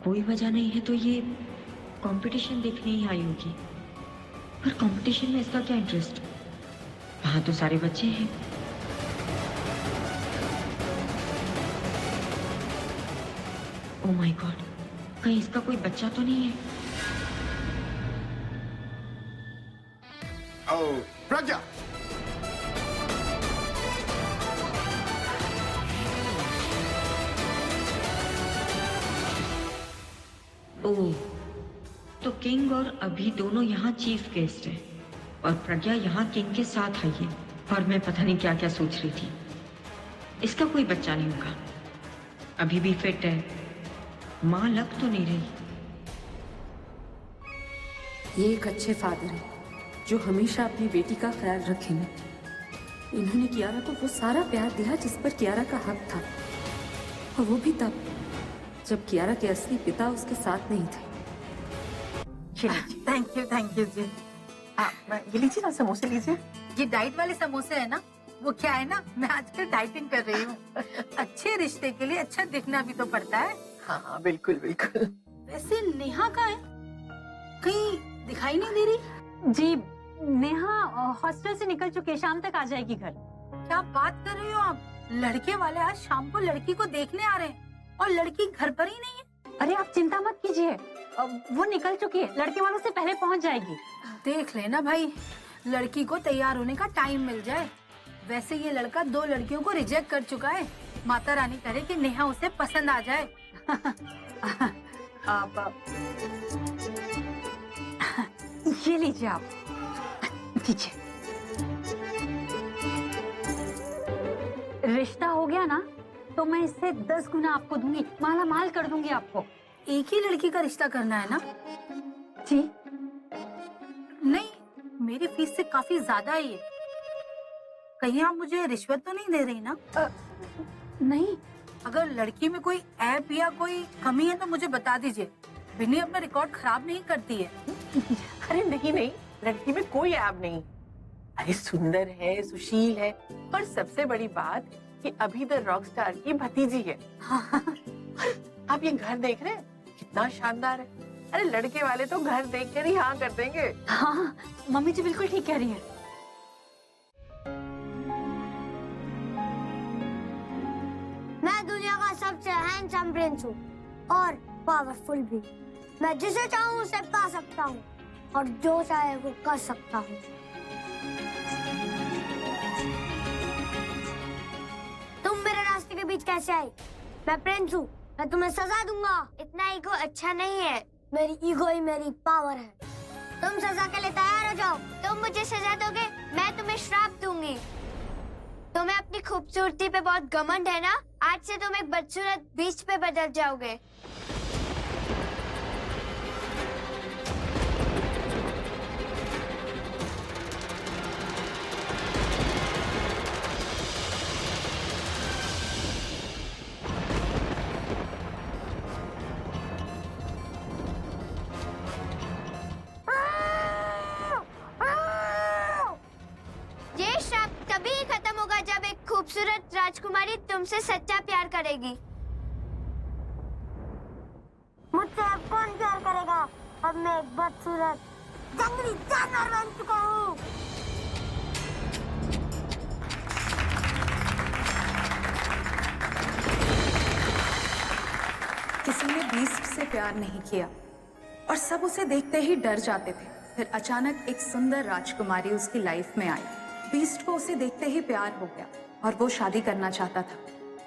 कोई वजह नहीं है तो ये कंपटीशन देखने ही आई होगी। पर कंपटीशन में इसका क्या इंटरेस्ट? वहां तो सारे बच्चे हैं। ओ माय गॉड, कहीं इसका कोई बच्चा तो नहीं है? ओ प्रज्ञा, ओह, तो किंग और अभी दोनों यहाँ चीफ गेस्ट हैं और प्रज्ञा यहाँ किंग के साथ आई है। और मैं पता नहीं क्या क्या सोच रही थी। इसका कोई बच्चा नहीं होगा, अभी भी फिट है, माँ लग तो नहीं रही। ये एक अच्छे फादर हैं जो हमेशा अपनी बेटी का ख्याल रखेंगे। इन्होंने कियारा को वो सारा प्यार दिया जिस पर कियारा का हक था, और वो भी तब जब कियारा के असली पिता उसके साथ नहीं थे। थैंक यू जी। ये लीजिए ना, समोसे लीजिए। ये डाइट वाले समोसे है ना? वो क्या है ना, मैं आजकल डाइटिंग कर रही हूँ। अच्छे रिश्ते के लिए अच्छा दिखना भी तो पड़ता है। हाँ हाँ बिल्कुल बिल्कुल। वैसे नेहा कहाँ है? कहीं दिखाई नहीं दे रही। जी नेहा हॉस्टल से निकल चुकी है, शाम तक आ जाएगी घर। क्या बात कर रही हो आप? लड़के वाले आज शाम को लड़की को देखने आ रहे हैं और लड़की घर पर ही नहीं है। अरे आप चिंता मत कीजिए, वो निकल चुकी है, लड़के वालों से पहले पहुंच जाएगी। देख लेना भाई, लड़की को तैयार होने का टाइम मिल जाए। वैसे ये लड़का 2 लड़कियों को रिजेक्ट कर चुका है। माता रानी करे कि नेहा उसे पसंद आ जाए। आप ये लीजिए, आप लीजिए। रिश्ता हो गया ना तो मैं इससे 10 गुना आपको दूंगी, माला माल कर दूंगी आपको। एक ही लड़की का रिश्ता करना है ना? जी नहीं, मेरी फीस से काफी ज्यादा है ये। कहीं आप मुझे रिश्वत तो नहीं दे रही ना? नहीं। अगर लड़की में कोई ऐप या कोई कमी है तो मुझे बता दीजिए। विनी अपना रिकॉर्ड खराब नहीं करती है। अरे नहीं नहीं, लड़की में कोई ऐब नहीं। अरे सुंदर है, सुशील है, और सबसे बड़ी बात कि अभी द रॉक स्टार की भतीजी है। आप ये घर देख रहे हैं, कितना शानदार है। अरे लड़के वाले तो घर देख कर ही हाँ कर देंगे। हाँ मम्मी जी बिल्कुल ठीक कह रही है। मैं दुनिया का सबसे हैंडसम प्रिंस हूँ और पावरफुल भी। मैं जिसे चाहूँ उसे पा सकता हूँ और जो चाहे वो कर सकता हूँ। तुम मेरे रास्ते के बीच कैसे आए? मैं प्रिंस हूँ, मैं तुम्हें सजा दूंगा। इतना ईगो अच्छा नहीं है, मेरी ईगो ही मेरी पावर है। तुम सजा के लिए तैयार हो जाओ। तुम मुझे सजा दोगे, मैं तुम्हें श्राप दूंगी। तुम्हें अपनी खूबसूरती पे बहुत घमंड है ना? आज से तुम एक बदसूरत बीस्ट पे बदल जाओगे। ये श्राप तभी खत्म होगा जब एक खूबसूरत राजकुमारी तुमसे सच्चा प्यार करेगी। मुझसे अब कौन प्यार करेगा? अब मैं एक बदसूरत जंगली जानवर बन चुका हूँ। किसी ने बीस्ट से प्यार नहीं किया और सब उसे देखते ही डर जाते थे। फिर अचानक एक सुंदर राजकुमारी उसकी लाइफ में आई। बीस्ट को उसे देखते ही प्यार हो गया और वो शादी करना चाहता था,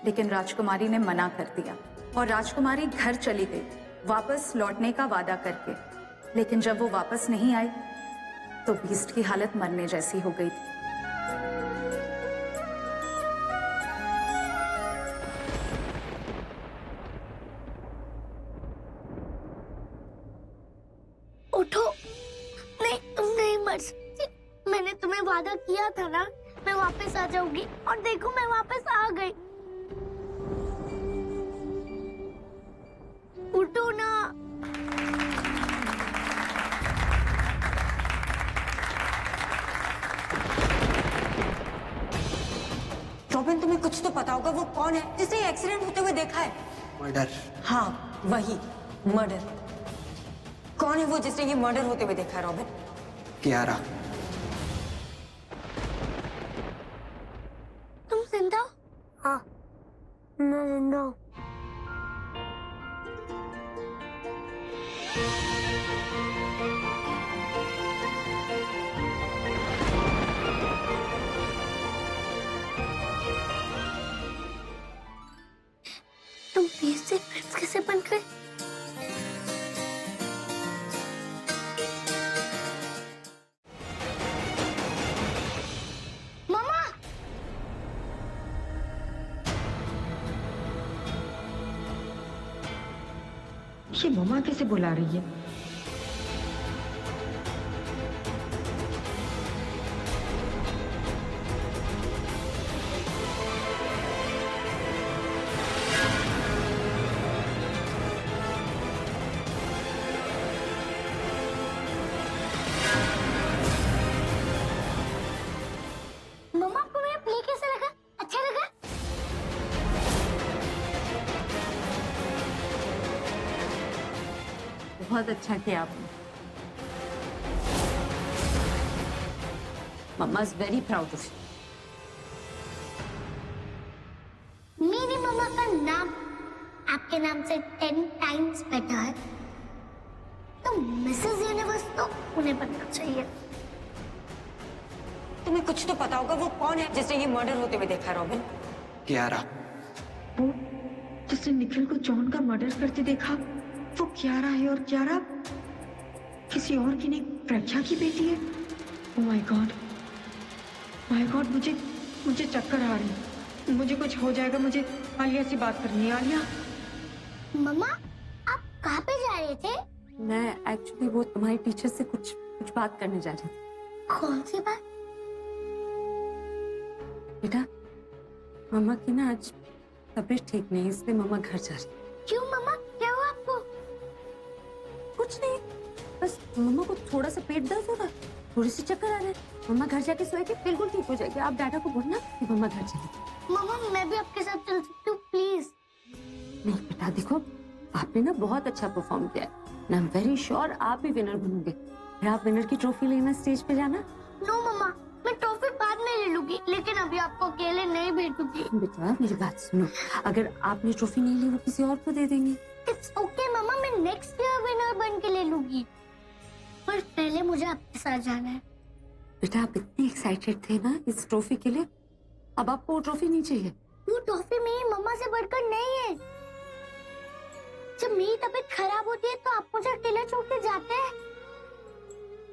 लेकिन राजकुमारी ने मना कर दिया और राजकुमारी घर चली गई वापस लौटने का वादा करके। लेकिन जब वो वापस नहीं आई तो बीस्ट की हालत मरने जैसी हो गई थी। उठो। नहीं, तुम नहीं मर सकती। मैंने तुम्हें वादा किया था ना, मैं वापस आ जाऊंगी। और देखो मैं वापस आ गई। उठो ना। रॉबिन, तुम्हें कुछ तो पता होगा, वो कौन है जिसने एक्सीडेंट होते हुए देखा है? मर्डर। हाँ वही, मर्डर? कौन है वो जिसने ये मर्डर होते हुए देखा है रॉबिन? कियारा। तुम जिंदा हो? हाँ, मैं जिंदा हूँ। तुम बेसिक प्रिंस कैसे बन गए? मम्मा! ये मम्मा कैसे बुला रही है? मम्मा आपको मेरा प्ले कैसा लगा? अच्छा लगा? बहुत अच्छा किया आपने। Mamma is very proud of you. मेरी मम्मा का नाम आपके नाम से 10 टाइम्स बेटर है, तो मिसेस यूनिवर्स तो उन्हें बनना चाहिए। तुम्हें कुछ तो पता होगा, वो कौन है जिसने ये मर्डर होते हुए देखा है रॉबिन? कियारा। वो जिसने निखिल को जॉन का मर्डर करते देखा, वो क्यारा है। और क्यारा किसी और की नहीं, प्रज्ञा की बेटी है। ओह माय गॉड, मुझे चक्कर आ रही है। मुझे कुछ हो जाएगा। मुझे आलिया से बात करनी है। आलिया, मम्मा आप कहाँ पे जा रहे थे? मैं एक्चुअली वो तुम्हारी टीचर से कुछ बात करने जा रही थी। कौन सी बात? बेटा, मम्मा की ना आज तबीयत ठीक नहीं, इसलिए मम्मा घर जा रही। क्यों मम्मा, क्या हुआ आपको? कुछ नहीं, बस मम्मा को थोड़ा सा पेट दर्द हो रहा है, थोड़ी सी चक्कर आ रहे हैं। मम्मा घर जाके सोएगी, बिल्कुल ठीक हो जाएगी। आप डाटा को बोलना कि मम्मा घर चली। मम्मा मैं भी आपके साथ चल सकती हूँ प्लीज? नहीं बेटा, देखो आपने ना बहुत अच्छा परफॉर्म किया है। आई एम वेरी श्योर आप भी विनर बनोगे। फिर आप विनर की ट्रॉफी लेना स्टेज पे जाना। नो मम्मा, मैं ट्रॉफी बाद में ले लूंगी, लेकिन अभी आपको अकेले नहीं भेजूंगी। बेटा मेरी बात सुनो, अगर आपने ट्रॉफी नहीं ली वो किसी और को दे देंगे। इट्स ओके मम्मा, मैं नेक्स्ट ईयर विनर बन के ले लूंगी, पर पहले मुझे आपके साथ जाना है। बेटा आप इतने एक्साइटेड थे ना इस ट्रॉफी के लिए, अब आपको वो ट्रॉफी नहीं चाहिए। वो ट्रॉफी मेरी मम्मा से बढ़कर नहीं है। जब मेरी तबीयत खराब होती है तो आप मुझे अकेले छोड़ के जाते हैं।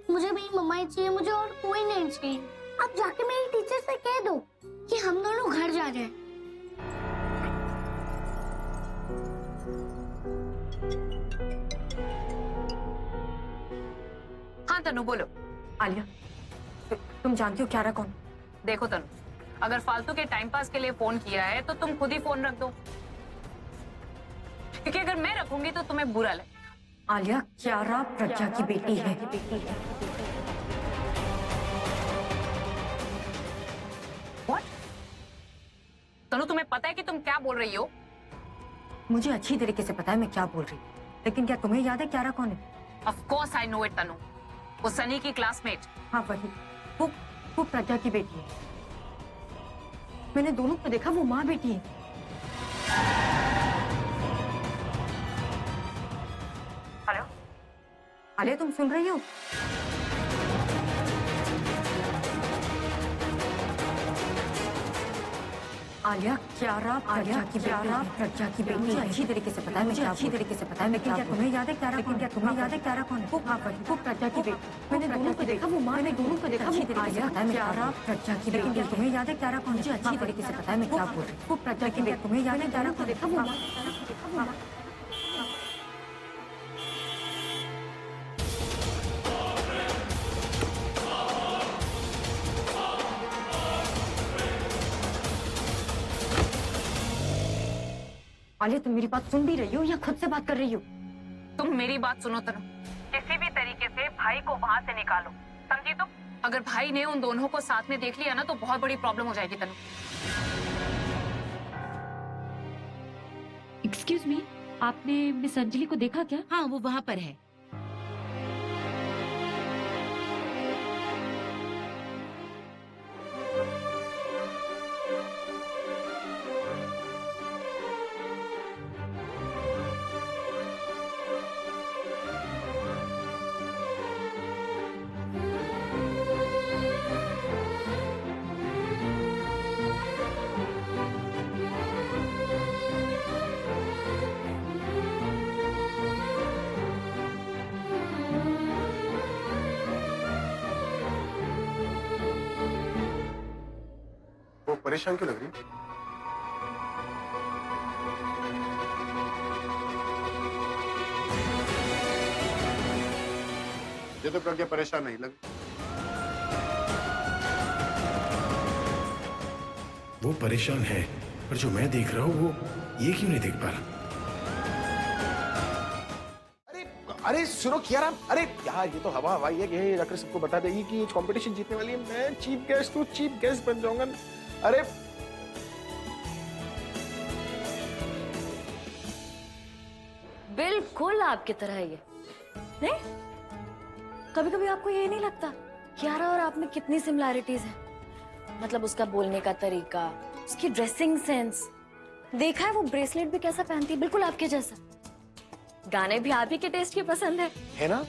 मुझे मेरी मम्मा ही चाहिए, मुझे और कोई नहीं चाहिए। आप जाके मेरी टीचर से कह दो कि हम दोनों घर जा रहे हैं। हाँ तनु बोलो। आलिया, तुम जानती हो क्यारा कौन? देखो तनु, अगर फालतू के टाइम पास के लिए फोन किया है तो तुम खुद ही फोन रख दो, क्योंकि अगर मैं रखूंगी तो तुम्हें बुरा लगेगा। आलिया, क्यारा प्रज्ञा की बेटी है। What? तनु तुम्हें पता है कि तुम क्या बोल रही हो? मुझे अच्छी तरीके से पता है मैं क्या बोल रही हूँ, लेकिन क्या तुम्हें याद है क्यारा कौन है? Of course I know it तनु, वो सनी की क्लासमेट। हाँ वही, वो प्रज्ञा की बेटी है। मैंने दोनों को देखा, वो माँ बेटी है। हेलो आलिया, तुम सुन रही हो? आलिया, क्यारा प्रज्ञा की बेटी है। अच्छी तरीके से पता है मैं क्या अच्छी तरीके से पता है, लेकिन क्या तुम्हें याद है क्यारा कौन? क्या तुम्हें याद है क्यारा कौन है? वो प्रज्ञा की बेटी। मैंने दोनों को देखा, वो माँ। मैंने दोनों को देखा, अच्छी तरीके से पता है मैं क्यारा प्रज्ञा की बेटी। क्या तुम्हें याद है क्यारा कौन? मुझे अच्छी तरीके से पता है मैं क्या बोल रही हूँ। वो प्रज्ञा की बेटी। तुम्हें याद है क्यारा को देखा, वो माँ। आलिया, तुम मेरी बात सुन भी रही हो या खुद से बात कर रही हो? तुम मेरी बात सुनो तनु, किसी भी तरीके से भाई को वहां से निकालो, समझी तुम? अगर भाई ने उन दोनों को साथ में देख लिया ना तो बहुत बड़ी प्रॉब्लम हो जाएगी तनु। एक्सक्यूज मी, आपने मिस अंजलि को देखा क्या? हाँ, वो वहाँ पर है। वो परेशान क्यों लग रही? ये तो प्रज्ञा परेशान नहीं लग। वो परेशान है, पर जो मैं देख रहा हूँ वो ये क्यों नहीं देख पा रहा? अरे सुनो कियारा, अरे यार ये तो हवा हवाई है कि ये जाकर सबको बता देगी कि ये कंपटीशन जीतने वाली है। मैं चीफ गेस्ट, तू चीफ गेस्ट बन जाऊंगा। अरे बिल्कुल आपकी तरह है ये। नहीं, कभी कभी आपको ये नहीं लगता कियारा और आप में कितनी सिमिलैरिटीज है? मतलब उसका बोलने का तरीका, उसकी ड्रेसिंग सेंस, देखा है वो ब्रेसलेट भी कैसा पहनती है, बिल्कुल आपके जैसा। गाने भी आप ही के टेस्ट के पसंद है ना?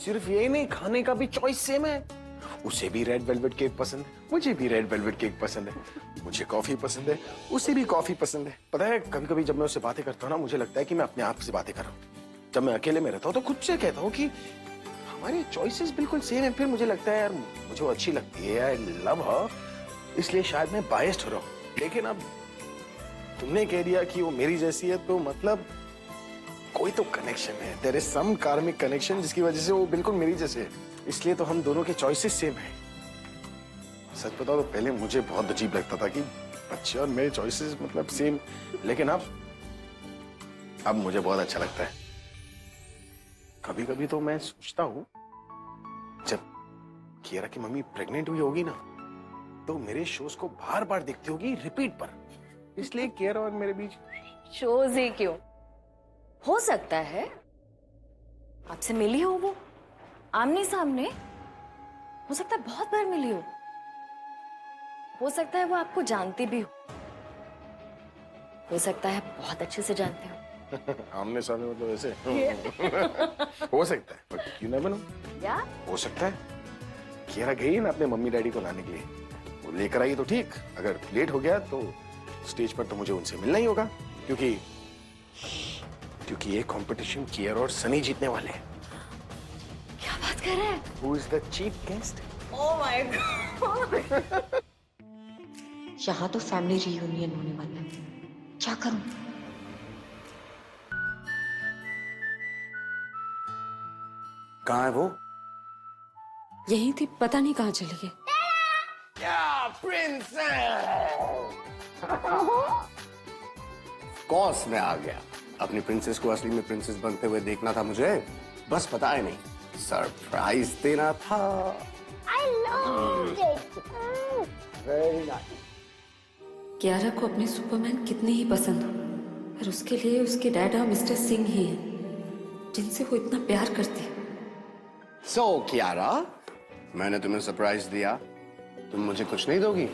सिर्फ यही नहीं, खाने का भी चॉइस सेम है। उसे भी रेड वेलवेट केक पसंद है, मुझे भी रेड वेलवेट केक पसंद है। मुझे कॉफी पसंद है, उसे भी कॉफी पसंद है। पता है कभी कभी जब मैं उससे बातें करता हूँ ना, मुझे लगता है कि मैं अपने आप से बातें कर रहा हूँ। जब मैं अकेले में रहता हूँ तो खुद से कहता हूँ कि हमारे चॉइसेस बिल्कुल सेम है। फिर मुझे लगता है यार मुझे वो अच्छी लगती है, आई लव हर, इसलिए शायद मैं बायस्ड हो रहा हूँ। लेकिन अब तुमने कह दिया कि वो मेरी जैसी है, तो मतलब कोई तो कनेक्शन है। There is some karmic connection जिसकी वजह से वो बिल्कुल मेरी जैसे है। इसलिए तो हम दोनों के चॉइसेस सेम हैं। सच बताओ तो पहले मुझे बहुत अजीब लगता था कि बच्चे और मेरे चॉइसेस मतलब सेम, लेकिन अब मुझे बहुत अच्छा लगता है। कभी कभी तो मैं सोचता हूँ जब कियारा की मम्मी प्रेग्नेंट हुई होगी ना, तो मेरे शोज को बार बार देखती होगी रिपीट पर। इसलिए कियारा और मेरे बीच शोज ही क्यों, हो सकता है आपसे मिली हो वो आमने सामने, हो सकता है बहुत बार मिली हो सकता है वो आपको जानती भी हो सकता है बहुत अच्छे से जानते हो। आमने सामने मतलब ऐसे हो सकता है, बट यू नेवर नो। क्या हो सकता है कियारा गई ना अपने मम्मी डैडी को लाने के लिए, वो लेकर आई तो ठीक, अगर लेट हो गया तो स्टेज पर तो मुझे उनसे मिलना ही होगा, क्योंकि ये कंपटीशन कियारा और सनी जीतने वाले हैं। क्या बात कर रहे हैं? Who is the chief guest? Oh my God! यहाँ तो फैमिली रियूनियन होने वाला है, क्या करूं? कहाँ है वो? यही थी, पता नहीं कहाँ चली गई। क्या प्रिंसेस! कॉस में आ गया। अपनी प्रिंसेस को असली में प्रिंसेस बनते हुए देखना था मुझे, बस पता है नहीं, सरप्राइज देना था। I loved it. Very nice. Kiara को अपने सुपरमैन कितने ही पसंद हो, पर उसके लिए उसके डैडा मिस्टर सिंह ही हैं, जिनसे वो इतना प्यार करती है। So कियारा, मैंने तुम्हें सरप्राइज दिया, तुम मुझे कुछ नहीं दोगी?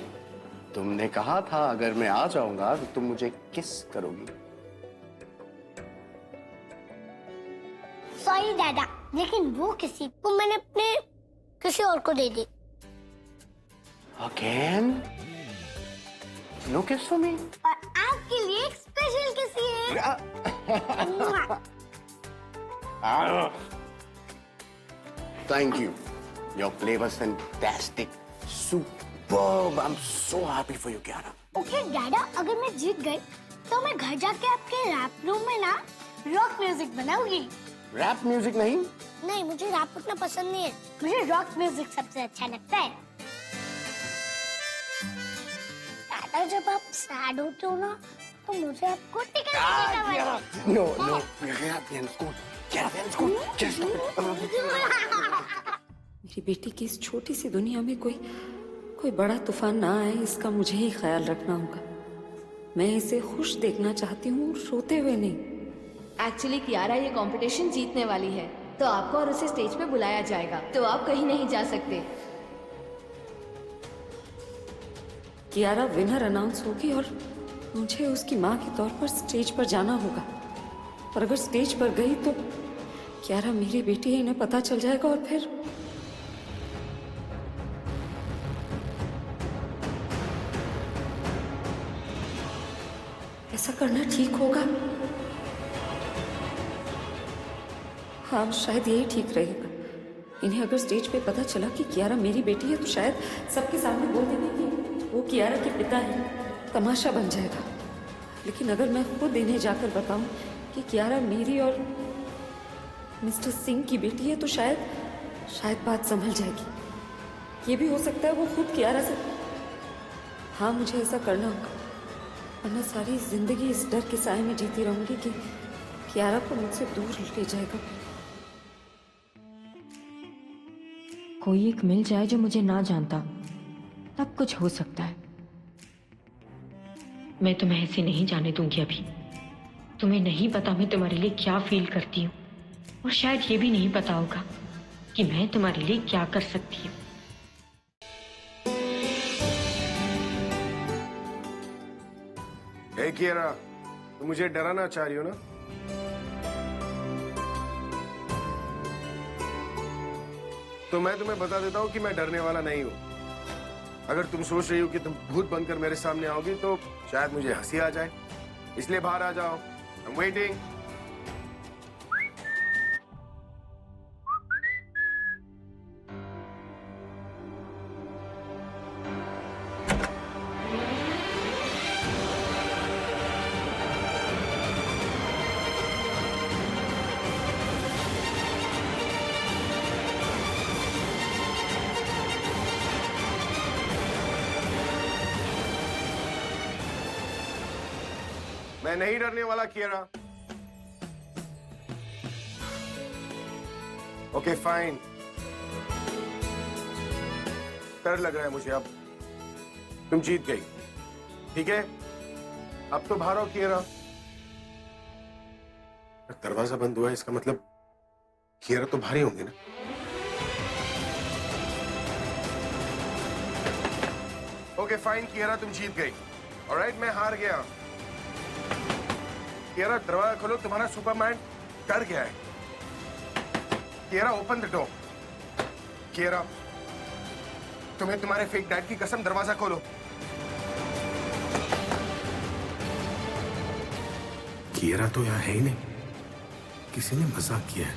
तुमने कहा था अगर मैं आ जाऊंगा तो तुम मुझे किस करोगी। सॉरी दादा, लेकिन वो किसी मैंने अपने किसी और को दे दी। Again? No kiss for me? और आपके लिए एक स्पेशल किसी है। Thank you. Your play was fantastic. Superb. I'm so happy for you, Kiara. Okay दादा, अगर मैं जीत गई तो मैं घर जाके आपके रैप रूम में ना रॉक म्यूजिक बनाऊंगी। रैप म्यूजिक नहीं? नहीं, मुझे रैप उतना पसंद नहीं है, मुझे रॉक म्यूजिक सबसे अच्छा लगता है। दादा, जब आप सैड होते हो ना तो मुझे आपको टिकट देना पड़ेगा। No. Just मेरी बेटी की इस छोटी सी दुनिया में कोई बड़ा तूफान ना आए, इसका मुझे ही ख्याल रखना होगा। मैं इसे खुश देखना चाहती हूँ, रोते हुए नहीं। एक्चुअली कियारा ये कंपटीशन जीतने वाली है, तो आपको और उसे स्टेज पे बुलाया जाएगा, तो आप कहीं नहीं जा सकते। कियारा विनर अनाउंस होगी और मुझे उसकी माँ के तौर पर स्टेज पर जाना होगा। और अगर स्टेज पर गई तो कियारा मेरी बेटी है, इन्हें पता चल जाएगा और फिर ऐसा करना ठीक होगा? हाँ, शायद यही ठीक रहेगा। इन्हें अगर स्टेज पे पता चला कि कियारा मेरी बेटी है तो शायद सबके सामने बोल देंगे कि वो कियारा के पिता है, तमाशा बन जाएगा। लेकिन अगर मैं खुद इन्हें जाकर बताऊं कि कियारा मेरी और मिस्टर सिंह की बेटी है तो शायद बात संभल जाएगी। ये भी हो सकता है वो खुद कियारा से, हाँ मुझे ऐसा करना होगा, वरना सारी जिंदगी इस डर के साए में जीती रहूंगी कि कियारा को मुझसे दूर ले जाएगा। कोई एक मिल जाए जो मुझे ना जानता, तब कुछ हो सकता है। मैं तुम्हें ऐसे नहीं जाने दूंगी अभी। तुम्हें नहीं पता मैं तुम्हारे लिए क्या फील करती हूँ, और शायद ये भी नहीं पता होगा कि मैं तुम्हारे लिए क्या कर सकती हूँ। हे कियारा, तुम मुझे डराना चाह रही हो ना? तो मैं तुम्हें बता देता हूँ कि मैं डरने वाला नहीं हूँ। अगर तुम सोच रही हो कि तुम भूत बनकर मेरे सामने आओगी तो शायद मुझे हंसी आ जाए, इसलिए बाहर आ जाओ। I'm waiting. मैं नहीं डरने वाला कियारा। Okay fine. डर लग रहा है मुझे अब। तुम जीत गई, ठीक है? अब तो बाहर आओ कियारा। दरवाजा बंद हुआ है, इसका मतलब कियारा तो बाहर ही होंगे ना? ओके फाइन कियारा, तुम जीत गई। ऑलराइट, मैं हार गया। कियारा दरवाजा खोलो, तुम्हारा सुपरमैन डर गया है। Kiara open the door. Kiara, तुम्हें तुम्हारे फेक डैड की कसम, दरवाजा खोलो। कियारा तो यहाँ है ही नहीं, किसी ने मजाक किया है।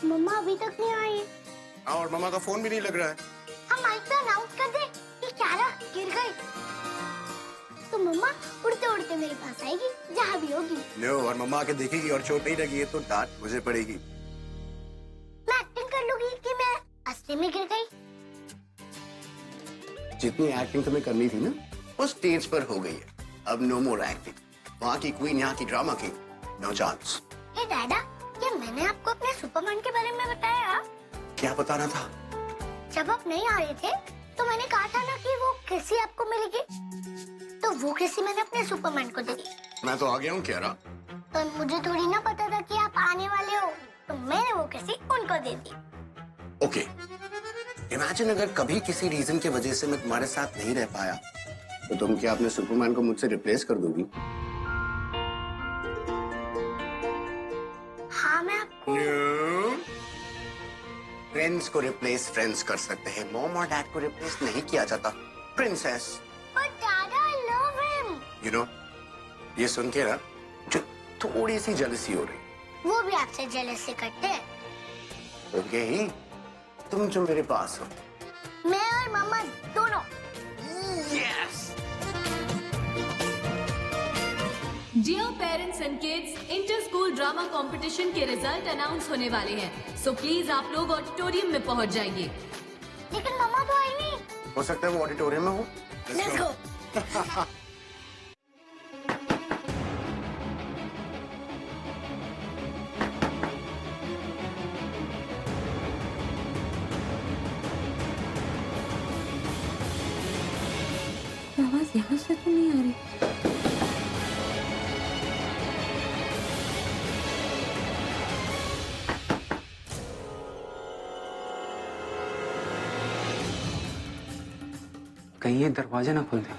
मम्मा अभी तक नहीं आई। और मम्मा का फोन भी नहीं लग रहा है। हम माइक पे अनाउंस कर दे कि कियारा गिर गई, तो मम्मा उड़ते उड़ते मेरे पास आएगी जहाँ भी होगी। नो, और मम्मा आके देखेगी और चोट नहीं लगी है तो डांट मुझे पड़ेगी। मैं एक्टिंग कर लूंगी कि मैं असली में गिर गई। जितनी एक्टिंग तुम्हें करनी थी ना, वो स्टेज पर हो गई है। अब नो मोर एक्टिंग। वहाँ की क्वीन, यहाँ की ड्रामा किंग, नो चांस। हे डैडा, क्या मैंने आपको अपने सुपरमैन के बारे में बताया? क्या बताना था? जब आप नहीं आ रहे थे तो मैंने कहा था ना कि वो किसी आपको मिलेगी, तो वो किसी मैंने अपने सुपरमैन को दी। मैं तो आ गया हूँ कियारा। पर मुझे थोड़ी ना पता था कि आप आने वाले हो, तो मैंने वो किसी उनको दे दी। ओके, इमेजिन अगर कभी किसी रीजन की वजह से मैं तुम्हारे साथ नहीं रह पाया, तो तुम क्या अपने सुपरमैन को मुझसे रिप्लेस कर दोगी? हाँ, मैं आपको फ्रेंड्स को रिप्लेस फ्रेंड्स कर सकते हैं, मॉम और डैड को रिप्लेस नहीं किया जाता। Princess. But Dad, I love him. You know, ये सुन के ना जो थोड़ी सी जेलसी हो रही, वो भी आपसे जेलसी करते हैं। ओके ही, तुम जो मेरे पास हो। मैं और मम्मा दोनों। Yes. Dear parents and kids, inter school drama competition के रिजल्ट अनाउंस होने वाले हैं, सो प्लीज आप लोग ऑडिटोरियम में पहुंच जाइए। लेकिन मम्मा तो आई नहीं। हो सकता है वो ऑडिटोरियम में हो। Let's go. आवाज यहाँ से तो नहीं आ रही। कहीं ये दरवाजा ना खोल दे।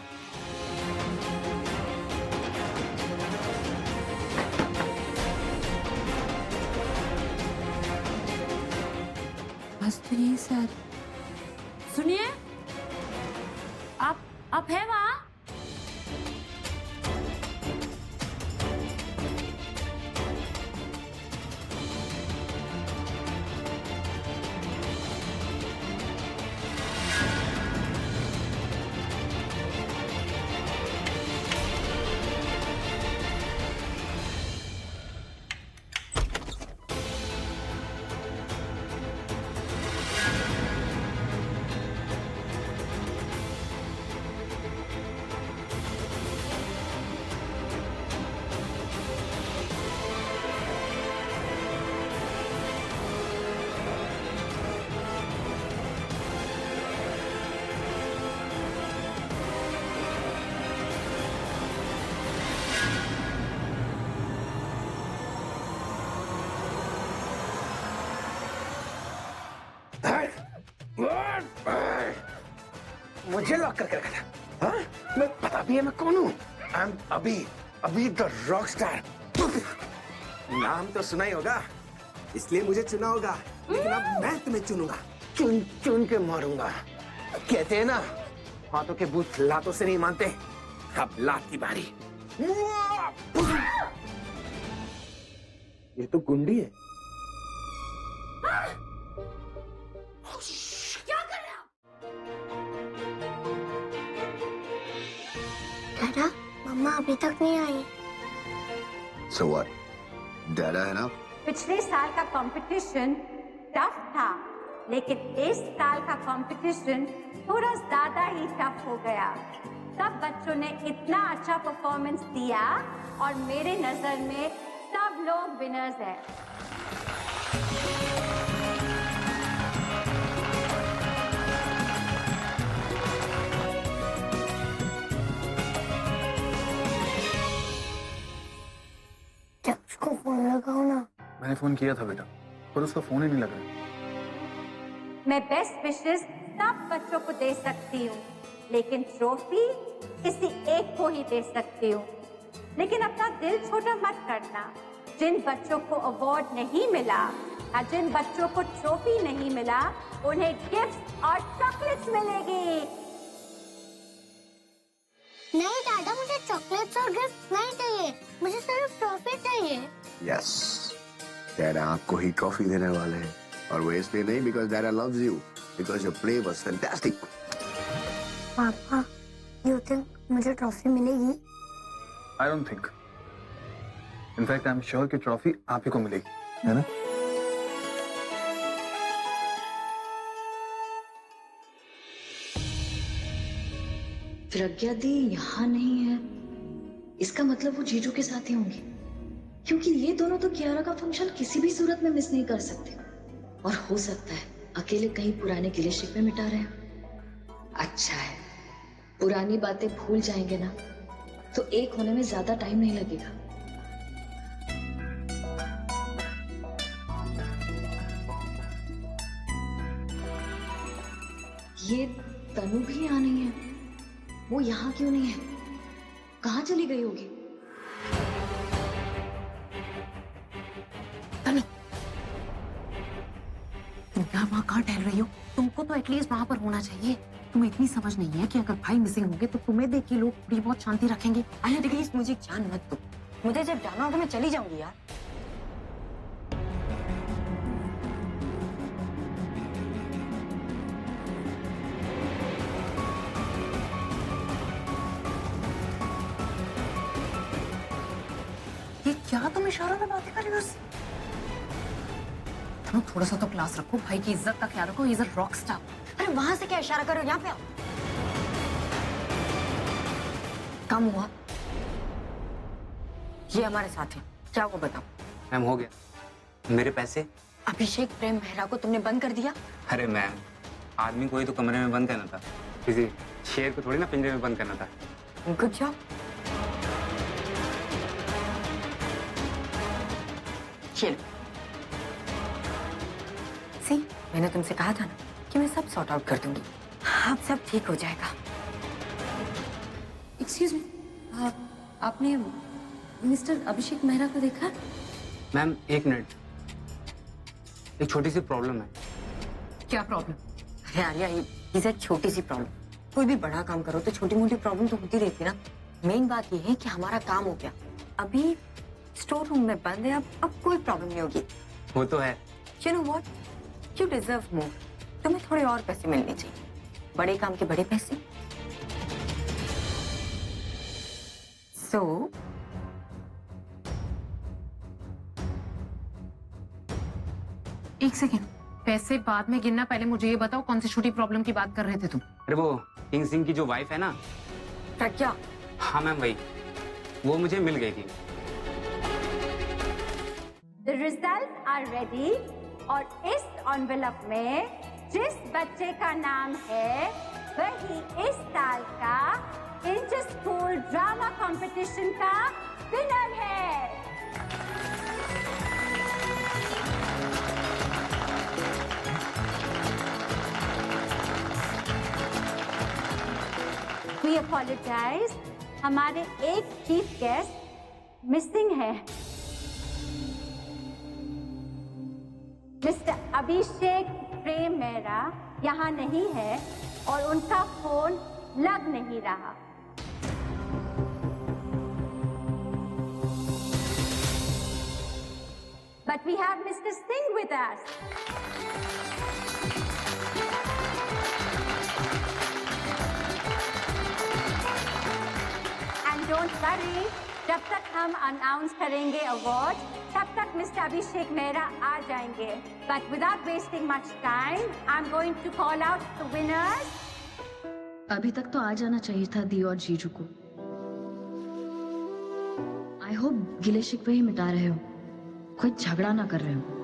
बस तो यही सर। सुनिए, आप है वहाँ? मुझे लॉक करके रखा था। हाँ? मैं पता भी है मैं कौन हूँ। आई एम अभी द रॉक स्टार। नाम तो सुना ही होगा, इसलिए मुझे चुना होगा, लेकिन अब मैं तुम्हें चुनूंगा, चुन चुन के मारूंगा। कहते हैं ना, हाथों के बूथ लातों से नहीं मानते। अब लात की बारी। ये तो गुंडी है। डैडा, मम्मा अभी तक नहीं आई। So what? डैडा है ना? पिछले साल का कंपटीशन टफ था, लेकिन इस साल का कंपटीशन थोड़ा ज्यादा ही टफ हो गया। सब बच्चों ने इतना अच्छा परफॉर्मेंस दिया और मेरे नजर में सब लोग विनर्स हैं। उसको फोन लगाओ ना। मैंने फोन किया था बेटा, पर उसका फोन ही नहीं लग रहा। मैं बेस्ट विशेस सब बच्चों को दे सकती हूँ, लेकिन ट्रॉफी किसी एक को ही दे सकती हूँ। लेकिन अपना दिल छोटा मत करना। जिन बच्चों को अवार्ड नहीं मिला और जिन बच्चों को ट्रॉफी नहीं मिला, उन्हें गिफ्ट और चॉकलेट्स मिलेगी। नहीं दादा, मुझे चॉकलेट्स और गिफ्ट नहीं चाहिए, मुझे सिर्फ ट्रॉफी चाहिए। यस, डैडा आपको ही ट्रॉफी देने वाले हैं, और वो इसलिए नहीं because dada loves you, because your play was fantastic. पापा, यू थिंक मुझे ट्रॉफी मिलेगी? I don't think. In fact I am sure कि ट्रॉफी आप ही को मिलेगी, है ना? प्रज्ञा दी यहाँ नहीं है, इसका मतलब वो जीजू के साथ ही होंगी, क्योंकि ये दोनों तो कियारा का फंक्शन किसी भी सूरत में मिस नहीं कर सकते। और हो सकता है अकेले कहीं पुराने गिले शिकवे मिटा रहे हैं। अच्छा है, पुरानी बातें भूल जाएंगे ना, तो एक होने में ज्यादा टाइम नहीं लगेगा। ये तनु भी यहाँ नहीं है, वो यहाँ क्यों नहीं है? कहाँ चली गई होगी? तनु, तुम यहाँ वहाँ कहाँ टहल रही हो? तुमको तो एटलीस्ट वहाँ पर होना चाहिए। तुम्हें इतनी समझ नहीं है कि अगर भाई मिसिंग होंगे तो तुम्हें देख के लोग थोड़ी बहुत शांति रखेंगे। अरे प्लीज मुझे जान मत दो, मुझे जब जाना होगा मैं चली जाऊंगी यार। ये क्या तुम इशारों में बातें कर रही हो उससे? तुम थोड़ा सा तो क्लास रखो, भाई की इज्जत का ख्याल रखो। Is a rock star. अरे वहां से क्या इशारा करो, यहाँ पे आओ। कम हुआ, ये हमारे साथ है, क्या वो बताओ। मैम हो गया, मेरे पैसे। अभिषेक प्रेम मेहरा को तुमने बंद कर दिया? अरे मैम, आदमी को ही तो कमरे में बंद करना था, किसी शेर को थोड़ी ना पिंजरे में बंद करना था। Good job. चलो सी, मैंने तुमसे कहा था ना कि मैं सब सॉर्ट आउट कर दूंगी। अब सब ठीक हो जाएगा। एक्सक्यूज मी, आपने मिस्टर अभिषेक मेहरा को देखा? मैम एक मिनट, एक छोटी सी प्रॉब्लम है। क्या प्रॉब्लम? अरे आर्या, ये छोटी सी प्रॉब्लम। कोई भी बड़ा काम करो तो छोटी मोटी प्रॉब्लम तो होती रहती ना। मेन बात ये है कि हमारा काम हो गया, अभी स्टोर रूम में बंद है, अब कोई प्रॉब्लम नहीं होगी। वो तो है। You know what? You deserve more. तुम्हें थोड़े और पैसे मिलने चाहिए, बड़े काम के बड़े पैसे। So, एक सेकेंड, पैसे बाद में गिनना, पहले मुझे ये बताओ कौन सी छोटी प्रॉब्लम की बात कर रहे थे तुम? अरे वो किंग सिंह की जो वाइफ है ना। प्रज्ञा। हाँ मैम वही, वो मुझे मिल गई थी। The results are ready और इस एनवेलप में जिस बच्चे का नाम है वही इस साल का इंटर स्कूल ड्रामा कंपटीशन का विनर है। We apologize, हमारे एक चीफ गेस्ट मिसिंग है। मिस्टर अभिषेक प्रेम मेहरा यहाँ नहीं है और उनका फोन लग नहीं रहा। But we have Mr. Singh with us. And don't worry, जब तक हम अनाउंस करेंगे अवार्ड, तब तक मिस्टर अभिषेक मेहरा आ जाएंगे। But without wasting much time, I'm going to call out the winners. अभी तक तो आ जाना चाहिए था दी और जीजू को। आई होप गिले शिकवे ही मिटा रहे हो, कोई झगड़ा ना कर रहे हो।